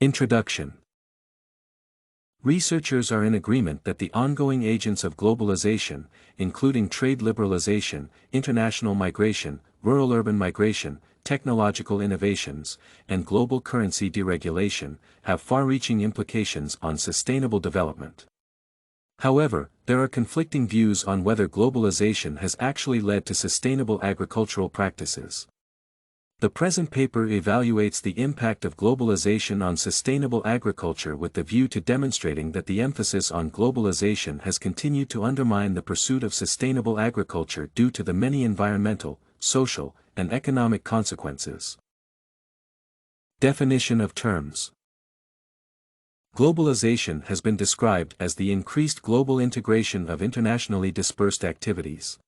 Introduction. Researchers are in agreement that the ongoing agents of globalization, including trade liberalization, international migration, rural-urban migration, technological innovations, and global currency deregulation, have far-reaching implications on sustainable development. However, there are conflicting views on whether globalization has actually led to sustainable agricultural practices. The present paper evaluates the impact of globalization on sustainable agriculture with the view to demonstrating that the emphasis on globalization has continued to undermine the pursuit of sustainable agriculture due to the many environmental, social, and economic consequences. Definition of terms. Globalization has been described as the increased global integration of internationally dispersed activities.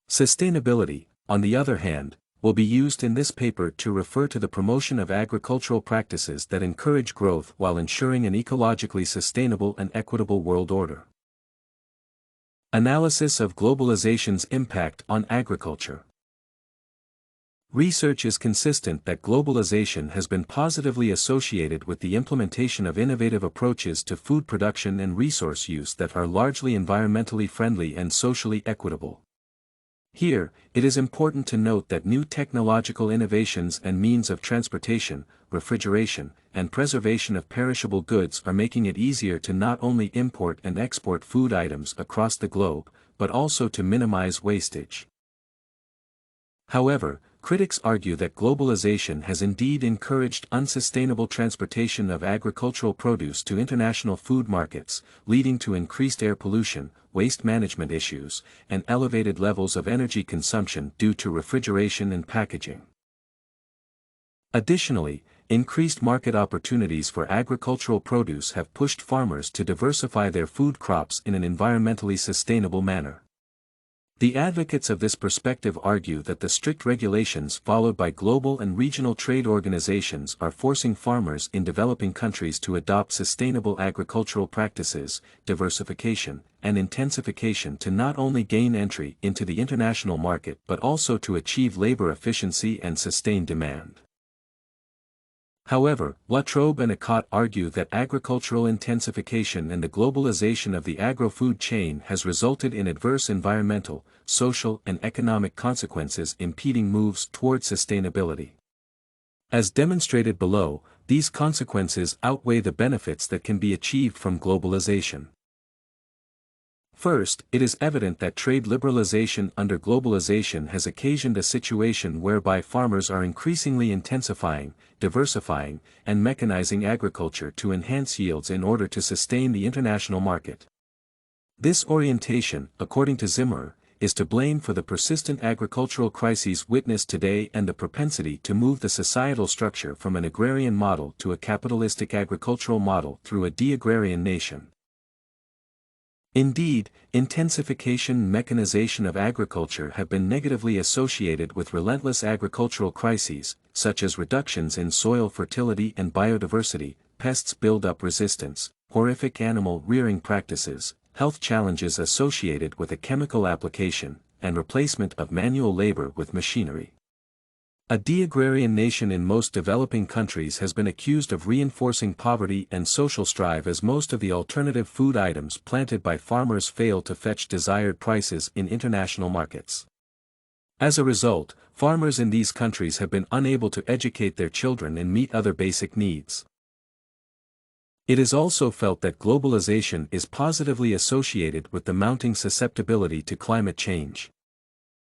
Sustainability, on the other hand, will be used in this paper to refer to the promotion of agricultural practices that encourage growth while ensuring an ecologically sustainable and equitable world order. Analysis of globalization's impact on agriculture. Research is consistent that globalization has been positively associated with the implementation of innovative approaches to food production and resource use that are largely environmentally friendly and socially equitable. Here, it is important to note that new technological innovations and means of transportation, refrigeration, and preservation of perishable goods are making it easier to not only import and export food items across the globe, but also to minimize wastage. However, critics argue that globalization has indeed encouraged unsustainable transportation of agricultural produce to international food markets, leading to increased air pollution, waste management issues, and elevated levels of energy consumption due to refrigeration and packaging. Additionally, increased market opportunities for agricultural produce have pushed farmers to diversify their food crops in an environmentally sustainable manner. The advocates of this perspective argue that the strict regulations followed by global and regional trade organizations are forcing farmers in developing countries to adopt sustainable agricultural practices, diversification, and intensification to not only gain entry into the international market but also to achieve labor efficiency and sustain demand. However, Trobe and Acott argue that agricultural intensification and the globalization of the agro-food chain has resulted in adverse environmental, social and economic consequences impeding moves toward sustainability. As demonstrated below, these consequences outweigh the benefits that can be achieved from globalization. First, it is evident that trade liberalization under globalization has occasioned a situation whereby farmers are increasingly intensifying, diversifying, and mechanizing agriculture to enhance yields in order to sustain the international market. This orientation, according to Zimmer, is to blame for the persistent agricultural crises witnessed today and the propensity to move the societal structure from an agrarian model to a capitalistic agricultural model through a de-agrarian nation. Indeed, intensification and mechanization of agriculture have been negatively associated with relentless agricultural crises, such as reductions in soil fertility and biodiversity, pests build-up resistance, horrific animal rearing practices, health challenges associated with a chemical application, and replacement of manual labor with machinery. A de-agrarian nation in most developing countries has been accused of reinforcing poverty and social strife as most of the alternative food items planted by farmers fail to fetch desired prices in international markets. As a result, farmers in these countries have been unable to educate their children and meet other basic needs. It is also felt that globalization is positively associated with the mounting susceptibility to climate change.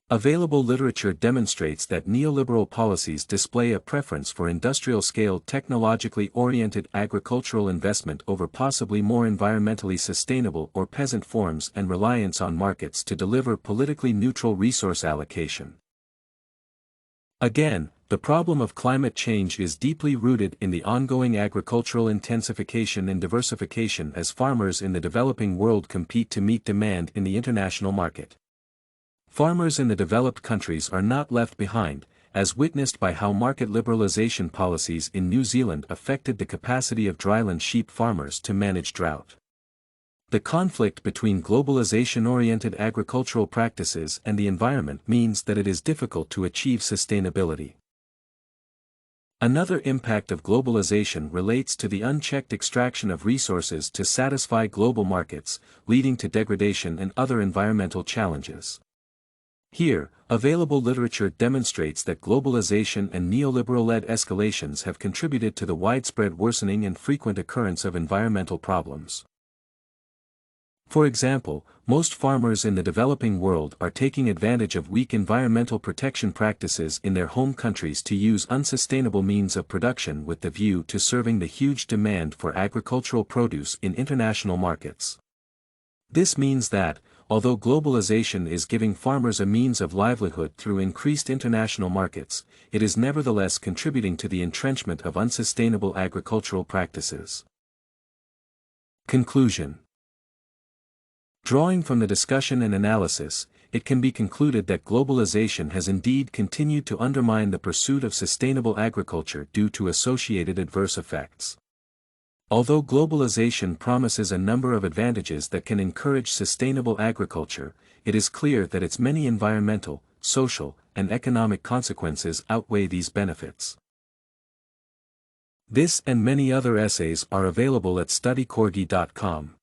Available literature demonstrates that neoliberal policies display a preference for industrial-scale technologically oriented agricultural investment over possibly more environmentally sustainable or peasant forms and reliance on markets to deliver politically neutral resource allocation. Again, the problem of climate change is deeply rooted in the ongoing agricultural intensification and diversification as farmers in the developing world compete to meet demand in the international market. Farmers in the developed countries are not left behind, as witnessed by how market liberalization policies in New Zealand affected the capacity of dryland sheep farmers to manage drought. The conflict between globalization-oriented agricultural practices and the environment means that it is difficult to achieve sustainability. Another impact of globalization relates to the unchecked extraction of resources to satisfy global markets, leading to degradation and other environmental challenges. Here, available literature demonstrates that globalization and neoliberal-led escalations have contributed to the widespread worsening and frequent occurrence of environmental problems. For example, most farmers in the developing world are taking advantage of weak environmental protection practices in their home countries to use unsustainable means of production with the view to serving the huge demand for agricultural produce in international markets. This means that, although globalization is giving farmers a means of livelihood through increased international markets, it is nevertheless contributing to the entrenchment of unsustainable agricultural practices. Conclusion. Drawing from the discussion and analysis, it can be concluded that globalization has indeed continued to undermine the pursuit of sustainable agriculture due to associated adverse effects. Although globalization promises a number of advantages that can encourage sustainable agriculture, it is clear that its many environmental, social, and economic consequences outweigh these benefits. This and many other essays are available at studycorgi.com.